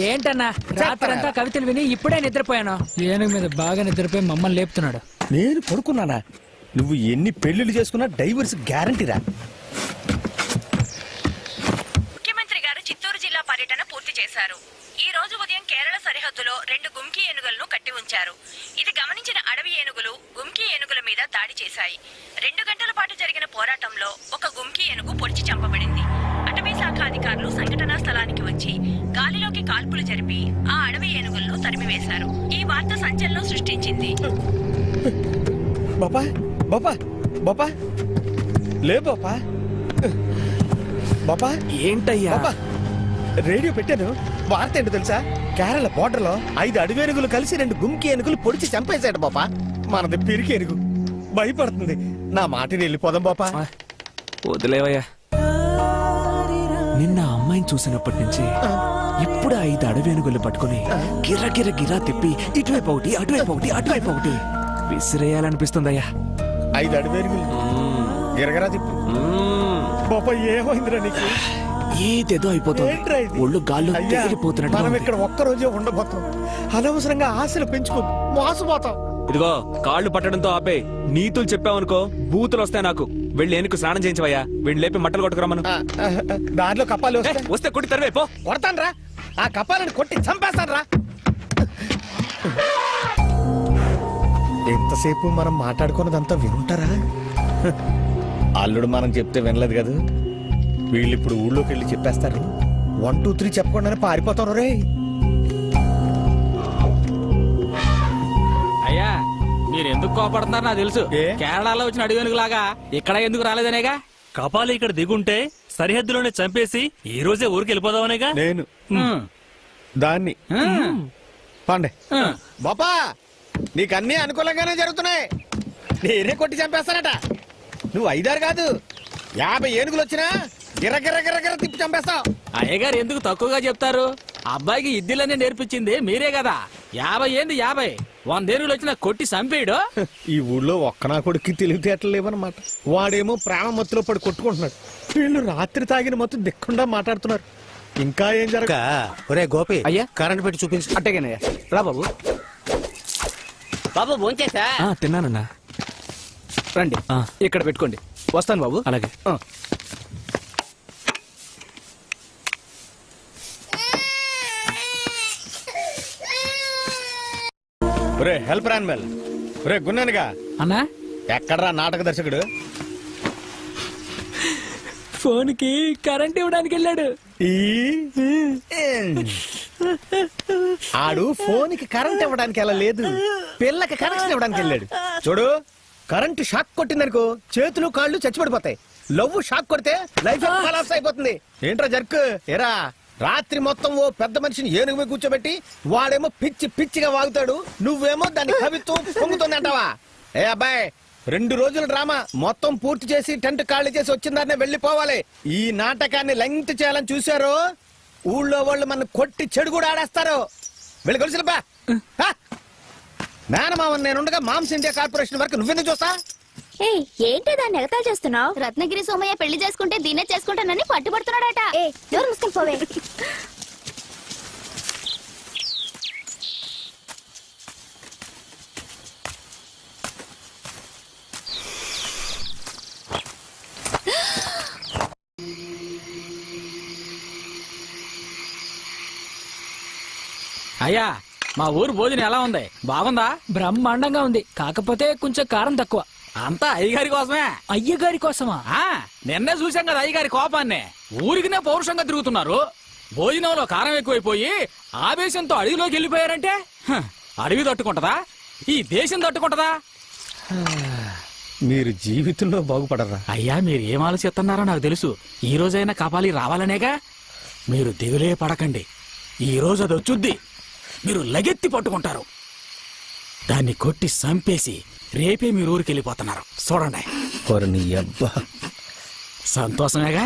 ఏంటన్నా రాత్రంతా కవితలు విని ఇప్పుడే నిద్రపోయాను. ఏనుగు మీద బాగా నిద్రపోయి మమ్మల్ని లేపుతున్నాడు. నేను పడుకున్నానా? నువ్వు ఎన్ని పెళ్లిళ్ళు చేసుకున్నా డైవర్స్ గ్యారంటీరా. ముఖ్యమంత్రి గారు చిత్తూరు జిల్లా పర్యటన పూర్తి చేశారు. ఈ రోజు ఉదయం కేరళ సరిహద్దులో 2 గుమ్కి ఏనుగులను కట్టి ఉంచారు. ఇది గమనించిన అడవి ఏనుగులు గుమ్కి ఏనుగుల మీద దాడి చేశాయి. 2 గంటల పాటు జరిగిన పోరాటంలో ఒక గుమ్కి ఏనుగు పొడిచి చంపబడింది. అటవీ శాఖ అధికారులు సంఘటనా స్థలానికి వచ్చి గాలిలోకి కాల్పులు జరిపి ఆ అడవి ఏనుగులను తరిమివేశారు. ఈ వార్త సంచలనం సృష్టించింది. బాపా బాపా బాపా లే బాపా బాపా. ఏంటయ్యా? బాపా రేడియో పెట్టాను. వార్త ఏంటో తెలుసా? కేరళ బోర్డర్ లో 5 అడవి ఏనుగులు కలిసి 2 గుమ్కి ఏనుగులు పొడిచి చంపేశాడు బాపా. మనది పిరికి ఏనుగు భయపడుతుంది. నా మాటని వెళ్ళిపోదాం బాపా. వదిలేవయ్యా. నిన్న అమ్మాయిని చూసినప్పటి నుంచి ఇప్పుడు 5 అడవేనుగులు పట్టుకుని గిర్ర గిర్ర గిర్రా తిప్పి ఇటువైపు ఒకటి అటువైపు ఒకటి అటువైపు ఒకటి విసిరేయాలనిపిస్తుందయ్యా. 5 అడవి ఏనుగులు గిరగరా తిప్పు. బాపా ఏమైందిరా నీకు? ఏదేదో అయిపోతుంది. ఒళ్ళు గాల్లో మనం తేలిపోతున్నట్టు. ఇక్కడ ఒక్కరోజే ఉండబోతాం. అనవసరంగా ఆశలు పెంచుకో, మోసపోతాం. ఇదిగో కాళ్ళు పట్టడంతో ఆపే. నీతులు చెప్పావనుకో బూతులు వస్తాయి నాకు. వెళ్ళి ఏనుకు స్నానం చేయించవయ్యా. వెళ్ళి లేపి మట్టలు కొట్టుకురమ్మను. దాంట్లో కప్పాలు వస్తే కొట్టి తరివేపో. కొడతాను రా. ఆ కప్పాలను కొట్టి చంపేస్తాను రా. ఎంతసేపు మనం మాట్లాడుకున్నదంతా వినుంటారా? అల్లుడు మనం చెప్తే వినలేదు కదా. వీళ్ళు ఇప్పుడు ఊళ్ళోకి వెళ్ళి చెప్పేస్తారు. 1 2 3 చెప్పకుండానే పారిపోతారు రే. అయ్యా మీరు ఎందుకు కోపడుతున్నారు నాకు తెలుసు. ఏ? కేరళలో వచ్చిన అడివేనుగు లాగా ఇక్కడ ఎందుకు రాలేదనేగా. కపాలి ఇక్కడ దిగుంటే సరిహద్దులోనే చంపేసి ఈ రోజే ఊరికి వెళ్ళిపోదామనేగా. నేను దాన్ని పండే బాపా. నీకన్నీ అనుకూలంగానే జరుగుతున్నాయి. నేనే కొట్టి చంపేస్తానట. నువ్వు 5 6 కాదు 50 ఏనుగులు వచ్చినా గిర్ర గిర్ర గిర్ర గిర్ర తిప్పి చంపేస్తావు. అయ్యగారు ఎందుకు తక్కువగా చెప్తారు? అబ్బాయికి ఇద్దిలనే నేర్పించింది మీరే కదా. 50 ఏంది 50 100 ఏనుగులు వచ్చినా కొట్టి చంపేయడు. ఈ ఊళ్ళో ఒక్క నా కొడుక్కి తెలివితేటలు లేవన్నమాట. వాడేమో ప్రేమ మత్తులో పడి కొట్టుకుంటున్నాడు. వీళ్ళు రాత్రి తాగిన మత్తు దిక్కుండా మాట్లాడుతున్నారు. ఇంకా ఏం జరగ. ఒరే గోపి అయ్యా కరెంట్ పెట్టి చూపించు. అట్టేగానయ్యా. రా బాబు. బాబు భోంచేసా? తిన్నానన్నా. రండి ఇక్కడ పెట్టుకోండి. వస్తాను బాబు. అలాగే. ఒరే హెల్ప్ రాన్మెల్. ఒరే గున్నానుగా అన్నా ఎక్కడ్రా నాటక దర్శకుడు? ఫోన్ కి కరెంట్ ఇవ్వడానికి వెళ్ళాడు. ఆడు ఫోన్ కి కరెంట్ ఇవ్వడానికి ఎలా లేదు, పిల్లకి కనెక్షన్ ఇవ్వడానికి వెళ్ళాడు. చూడు, కరెంట్ షాక్ కొట్టిందనుకో చేతులు కాళ్ళు చచ్చిపడిపోతాయి. లవ్ షాక్ కొడితే లైఫ్ కొలాప్స్ అయిపోతుంది. ఏంట్రా జర్క్? ఏరా రాత్రి మొత్తం ఓ పెద్ద మనిషిని ఏనుగు మీద కూర్చోబెట్టి వాడేమో పిచ్చి పిచ్చిగా వాగుతాడు, నువ్వేమో దాన్ని కవిత్వం పొంగుతుంది అంటావా? ఏ అబ్బాయి, 2 రోజుల డ్రామా మొత్తం పూర్తి చేసి టెంట్ ఖాళీ చేసి వచ్చిందాన్నే వెళ్ళిపోవాలి. ఈ నాటకాన్ని లెంగ్త్ చేయాలని చూశారు ఊళ్ళో వాళ్ళు మన కొట్టి చెడు కూడా ఆడేస్తారు. వెళ్ళి కొలిసిలబ్బా. మేనమావన్ నేనుండగా మామ్స్ ఇండియా కార్పొరేషన్ వరకు నువ్వెందుకు చూస్తా? ఏంటి దాన్ని ఎగతాలు చేస్తున్నావు? రత్నగిరి సోమయ్య పెళ్లి చేసుకుంటే దీన్నే చేసుకుంటానని పట్టుబడుతున్నాడట. ఎవరు ముసుకుని పోవే. అయ్యా మా ఊరు భోజనం ఎలా ఉంది? బాగుందా? బ్రహ్మాండంగా ఉంది. కాకపోతే కొంచెం కారం తక్కువ. అంతా అయ్యగారి కోసమే. అయ్యగారి కోసమా? నిన్నే చూసాం కదా అయ్యగారి కోపాన్ని. ఊరికినే పౌరుషంగా తిరుగుతున్నారు. భోజనంలో కారం ఎక్కువైపోయి ఆవేశంతో అడవిలోకి వెళ్ళిపోయారంటే అడవి తట్టుకుంటదా? ఈ దేశం తట్టుకుంటదా? మీరు జీవితంలో బాగుపడరా? అయ్యా మీరు ఏం ఆలోచిస్తున్నారో నాకు తెలుసు. ఈ రోజైనా కాపాలి రావాలనేగా. మీరు దిగులే పడకండి. ఈ రోజు అది వచ్చుద్ది. మీరు లగెత్తి పట్టుకుంటారు. దాన్ని కొట్టి చంపేసి రేపే మీరు ఊరికి వెళ్ళిపోతున్నారు. చూడండి. సంతోషమేగా?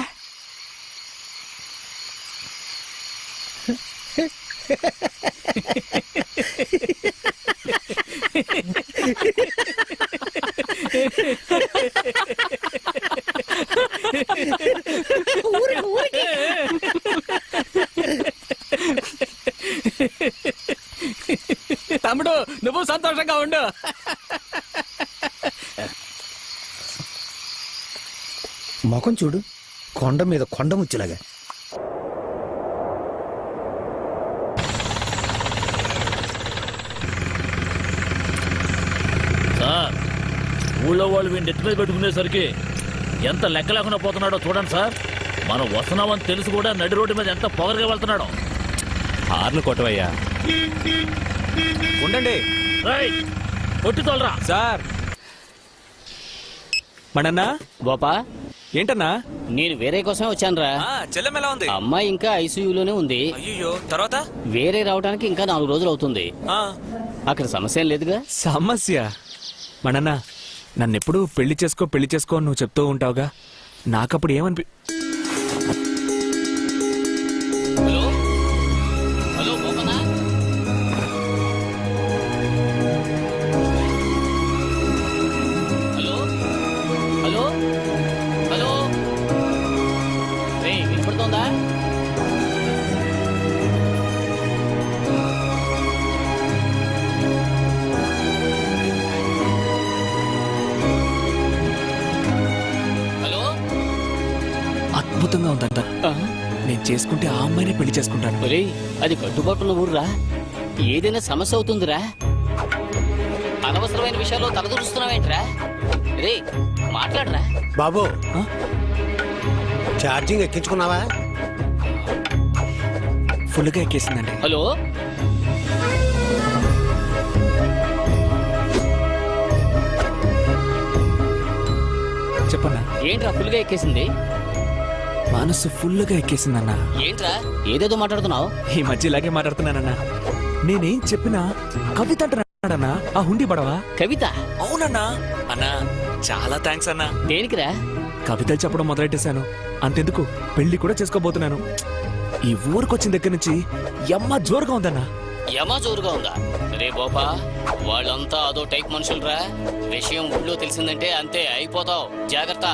నువ్వు సంతోషంగా ఉండు. ముఖం చూడు, కొండ మీద కొండ ముచ్చులాగా. సార్, ఊళ్ళో వాళ్ళు వీడిని నెత్తి మీద పెట్టుకునేసరికి ఎంత లెక్క లేకుండా పోతున్నాడో చూడండి సార్. మనం వస్తున్నామని తెలుసు కూడా నడి రోడ్డు మీద ఎంత పొగరగా వెళ్తున్నాడో. హార్లు కొట్టవయ్యా. ఉండండి రేయ్, కొట్టి తోలరా. సార్. మణన్నా, గోపా, ఏంటన్నా? నేను వేరే కోసమే వచ్చానురా. చెల్లెం ఎలా ఉంది? అమ్మాయి ఇంకా ఐసీయూలోనే ఉంది. అయ్యో, తర్వాత వేరే రావడానికి ఇంకా 4 రోజులు అవుతుంది. అక్కడ సమస్య ఏం లేదుగా? సమస్య? మణన్నా, నన్నెప్పుడు పెళ్లి చేసుకో అని నువ్వు చెప్తూ ఉంటావుగా, నాకప్పుడు ఏమనిపి... హలో హలో గోపనా? హలో హలో హలో, రేయ్, వినపడుతోందా? హలో. అద్భుతంగా ఉందంట. నేను చేసుకుంటే ఆ అమ్మాయినే పెళ్లి చేసుకుంటాను. ఒరేయ్, అది కట్టుబాటున్న ఊర్రా. ఏదైనా సమస్య అవుతుందిరా. అనవసరమైన విషయాల్లో తలదూరుస్తున్నావేంట్రా? రే, మాట్లాడరా. బాబు, ఆ? ఛార్జింగ్ ఎక్కించుకున్నావా? ఫుల్గా ఎక్కేసిందండి. హలో. చెప్పన్నా. ఏంట్రా ఫుల్గా ఎక్కేసింది? మనసు ఫుల్గా ఎక్కేసిందన్నా. ఏంట్రా ఏదేదో మాట్లాడుతున్నావు? ఈ మధ్య ఇలాగే మాట్లాడుతున్నానన్నా. నేనేం చెప్పినా కవిత అంటున్నాడన్నా, ఆ హుండీ పడవా. కవిత? అవునన్నా. అన్నా, చాలా థ్యాంక్స్ అన్నా. దేనికిరా? కవితలు చెప్పడం మొదలెట్టేశాను. అంతెందుకు, పెళ్లి కూడా చేసుకోబోతున్నాను. ఈ ఊరికొచ్చిన దగ్గర నుంచి యమ్మ జోరుగా ఉందన్నా. యమా జోరుగా ఉందా? రే బోపా, వాళ్ళంతా అదో టైప్ మనుషులరా. విషయం ఊళ్ళో తెలిసిందంటే అంతే, అయిపోతావు. జాగ్రత్త.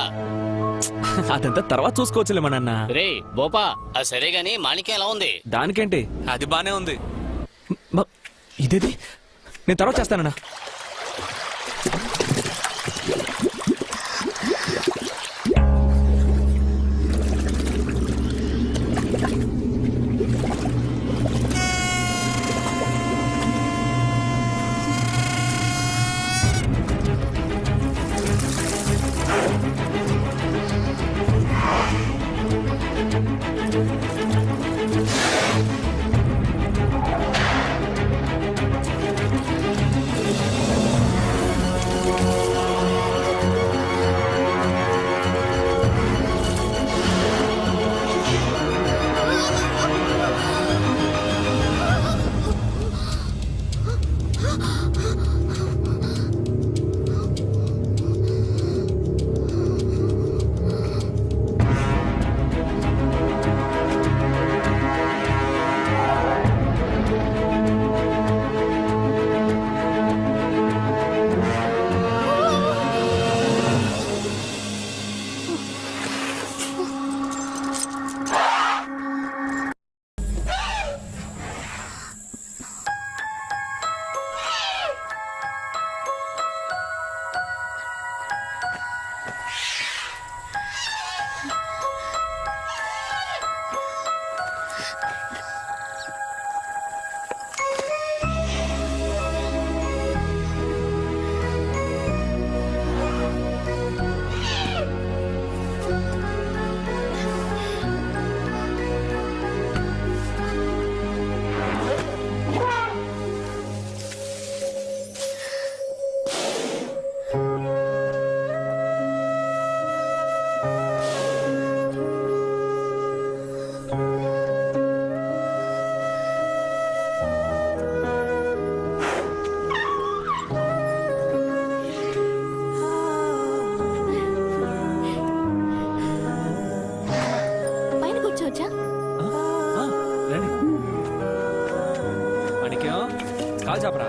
అదంతా తర్వాత చూసుకోవచ్చులే మా నాన్న. రే బోపా, అది సరే గాని మాణిక్యం ఎలా ఉంది? దానికేంటి, అది బానే ఉంది. ఇదేది, నేను తర్వాత చేస్తానన్నా. కాల్ చెప్పరా.